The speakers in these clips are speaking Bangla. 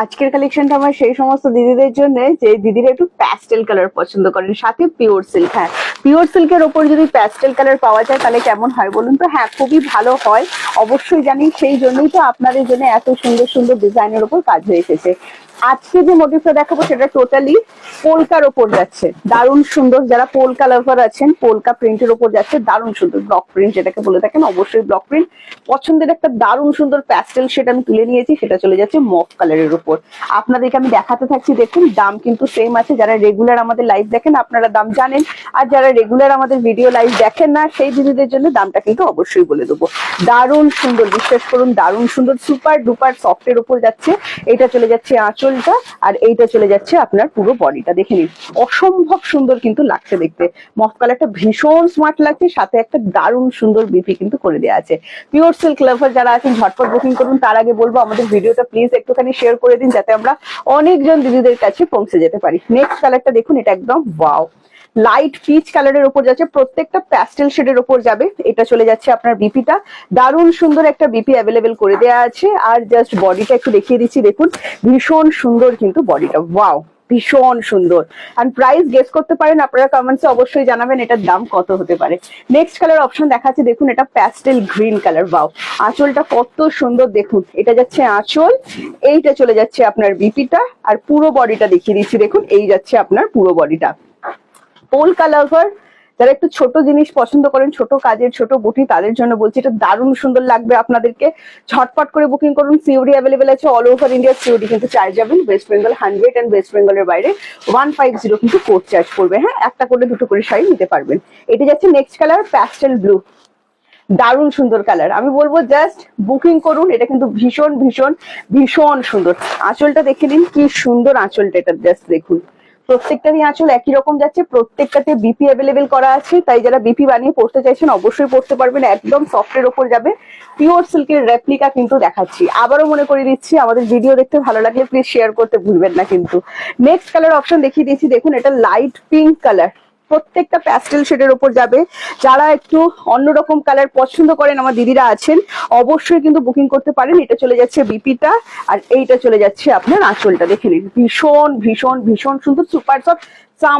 আজকের কালেকশনটা আমার সেই সমস্ত দিদিদের জন্য যে দিদিরা একটু প্যাস্টেল কালার পছন্দ করেন, সাথে পিওর সিল্ক। হ্যাঁ, পিওর সিল্কের ওপর যদি প্যাস্টেল কালার পাওয়া যায় তাহলে কেমন হয় বলুন তো? হ্যাঁ, খুবই ভালো হয়, অবশ্যই জানি। সেই জন্যই তো আপনাদের জন্য এত সুন্দর সুন্দর ডিজাইনের ওপর কাজ হয়ে এসেছে। আজকে যে মোটিভটা দেখাবো সেটা টোটালি পোলকার ওপর যাচ্ছে, দারুণ সুন্দর। যারা পোলকা লাভার আছেন, পোলকা প্রিন্টের ওপর যাচ্ছে, দারুণ সুন্দর ব্লক প্রিন্ট যেটাকে বলে থাকেন, অবশ্যই ব্লক প্রিন্ট পছন্দের একটা দারুণ সুন্দর প্যাস্টেল সেটা আমি তুলে নিয়েছি। সেটা চলে যাচ্ছে মফ কালারের উপর। আপনাদেরকে আমি দেখাতে থাকছি, দেখুন দাম কিন্তু সেম আছে। যারা রেগুলার আমাদের লাইভ দেখেন আপনারা দাম জানেন, আর যারা রেগুলার আমাদের ভিডিও লাইভ দেখেন না সেই দিদিদের জন্য দামটা কিন্তু অবশ্যই বলে দেবো। দারুণ সুন্দর, বিশ্বাস করুন দারুণ সুন্দর, সুপার ডুপার সফটের উপর যাচ্ছে। এটা চলে যাচ্ছে আঁচলটা, আর এইটা চলে যাচ্ছে আপনার পুরো বডিটা। দেখে নিন, অসম্ভব সুন্দর কিন্তু লাগছে দেখতে। মফ কালারটা ভীষণ স্মার্ট লাগছে, সাথে একটা দারুণ সুন্দর বিপি কিন্তু করে দেওয়া আছে। পিওর সিল্ক লাভার যারা আছেন ঝটপট বুকিং করুন। তার আগে বলবো আমাদের ভিডিওটা প্লিজ একটুখানি শেয়ার করে দিন, যাতে আমরা অনেকজন দিদিদের কাছে পৌঁছে যেতে পারি। নেক্সট কালারটা দেখুন, এটা একদম ওয়াও, লাইট পিচ কালারের উপর যাচ্ছে, প্রত্যেকটা প্যাস্টেল শেডের উপর যাবে। এটা চলে যাচ্ছে আপনার বিপিটা, দারুণ সুন্দর একটা বিপি অ্যাভেলেবেল করে দেওয়া আছে। আর জাস্ট বডিটা একটু দেখিয়ে দিচ্ছি, দেখুন ভীষণ সুন্দর কিন্তু বডিটা, ওয়াও ভীষণ সুন্দর। আর প্রাইস গেস করতে পারেন আপনারা, কমেন্টসে অবশ্যই জানাবেন এটার দাম কত হতে পারে। নেক্সট কালার অপশন দেখাচ্ছি, দেখুন এটা প্যাস্টেল গ্রিন কালার, ওয়াও আঁচলটা কত সুন্দর দেখুন। এটা যাচ্ছে আঁচল, এইটা চলে যাচ্ছে আপনার বিপিটা, আর পুরো বডিটা দেখিয়ে দিচ্ছি, দেখুন এই যাচ্ছে আপনার পুরো বডিটা। পোলকা লাভার যারা একটু ছোট জিনিস পছন্দ করেন, ছোট কাজের ছোট বুটি, তাদের জন্য বলছি এটা দারুণ সুন্দর লাগবে আপনাদেরকে। ঝটপট করে বুকিং করুন। সিওডি অ্যাভেলেবেল আছে অল ওভার ইন্ডিয়া। সিওডি কিন্তু চার্জ যাবেন ওয়েস্ট বেঙ্গল 100 এন্ড ওয়েস্ট বেঙ্গলের বাইরে 150 কিন্তু কোড চার্জ করবে। হ্যাঁ, একটা করে দুটো করে শাড়ি নিতে পারবেন। এটা যাচ্ছে নেক্সট কালার প্যাস্টেল ব্লু, দারুণ সুন্দর কালার। আমি বলবো জাস্ট বুকিং করুন, এটা কিন্তু ভীষণ ভীষণ ভীষণ সুন্দর। আঁচলটা দেখে নিন কি সুন্দর আঁচলটা, এটা জাস্ট দেখুন। প্রত্যেকটারই আঁচল একই রকম যাচ্ছে, প্রত্যেকটাতে বিপি অ্যাভেলেবেল করা আছে। তাই যারা বিপি বানিয়ে পড়তে চাইছেন অবশ্যই পড়তে পারবেন, একদম সফটের ওপর যাবে। পিওর সিল্কের রেপ্লিকা কিন্তু দেখাচ্ছি। আবারও মনে করে দিচ্ছি, আমাদের ভিডিও দেখতে ভালো লাগলে প্লিজ শেয়ার করতে ভুলবেন না কিন্তু। নেক্সট কালার অপশন দেখিয়ে দিচ্ছি, দেখুন এটা লাইট পিঙ্ক কালার, প্রত্যেকটা প্যাস্টেল শেডের উপর যাবে। যারা একটু অন্যরকম কালার পছন্দ করেন আমার দিদিরা আছেন, অবশ্যই কিন্তু বুকিং করতে পারেন। এটা চলে যাচ্ছে বিপিটা, আর এইটা চলে যাচ্ছে আপনার আঁচলটা। দেখে নিন ভীষণ ভীষণ ভীষণ সুন্দর, সুপার সফট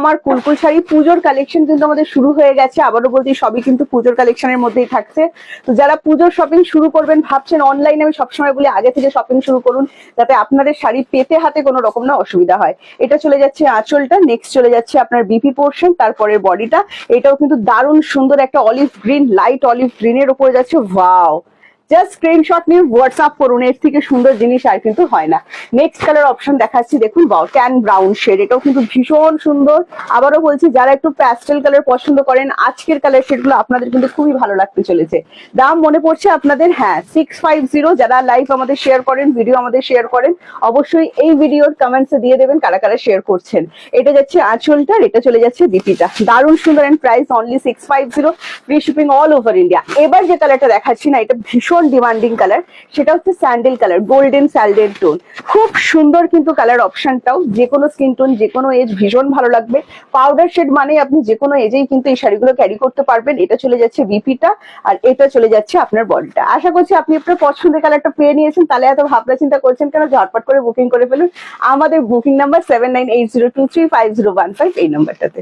আমার কুলকুল শাড়ি। পুজোর কালেকশন কিন্তু আমাদের শুরু হয়ে গেছে, আবারও বলছি সবই কিন্তু পুজোর কালেকশনের মধ্যেই থাকছে। তো যারা পুজোর শপিং শুরু করবেন ভাবছেন অনলাইনে, আমি সবসময় বলি আগে থেকে শপিং শুরু করুন, যাতে আপনাদের শাড়ি পেতে হাতে কোনো রকম না অসুবিধা হয়। এটা চলে যাচ্ছে আঁচলটা, নেক্সট চলে যাচ্ছে আপনার বিপি পোর্শন, তারপরে বডিটা। এটাও কিন্তু দারুণ সুন্দর একটা অলিভ গ্রিন, লাইট অলিভ গ্রিনের উপরে যাচ্ছে, ওয়াও জাস্ট স্ক্রিনশট নিয়ে হোয়াটসঅ্যাপ করুন, এর থেকে সুন্দর জিনিস আর কিন্তু হয় না। নেক্সট কালার অপশন দেখাচ্ছি, দেখুন ট্যান ব্রাউন শেড, এটাও কিন্তু ভীষণ সুন্দর। আবারও বলছি যারা একটু প্যাস্টেল কালার পছন্দ করেন, আজকের কালার শেডগুলো আপনাদের কিন্তু খুবই ভালো লাগতে চলেছে। দাম মনে পড়ছে আপনাদের? হ্যাঁ, 650। যারা লাইভ আমাদের শেয়ার করেন, ভিডিও আমাদের শেয়ার করেন, অবশ্যই এই ভিডিওর কমেন্টসে দিয়ে দেবেন কারা কারা শেয়ার করছেন। এটা যাচ্ছে আঁচলটার, এটা চলে যাচ্ছে বিপিটা, দারুণ সুন্দর। And price only 650, free shipping all over India. এবার যে কালারটা দেখাচ্ছি না, এটা ভীষণ ডিমান্ডিং কালার, সেটা হচ্ছে sandal colour, golden sandal tone. খুব সুন্দর কিন্তু কালার অপশনটাও, যে কোনো স্কিন টোন, যে কোনো এজ ভীষণ ভালো লাগবে। পাউডার শেড মানে আপনি যে কোনো এজেই কিন্তু এই শাড়িগুলো ক্যারি করতে পারবেন। এটা চলে যাচ্ছে বিপিটা, আর এটা চলে যাচ্ছে আপনার বডিটা। আশা করছি আপনি আপনার পছন্দের কালারটা পেয়ে নিয়েছেন, তাহলে এত ভাবনা চিন্তা করছেন কেন? ঝটপট করে বুকিং করে ফেলুন। আমাদের বুকিং নাম্বার 7980235015 এই নাম্বারটাতে।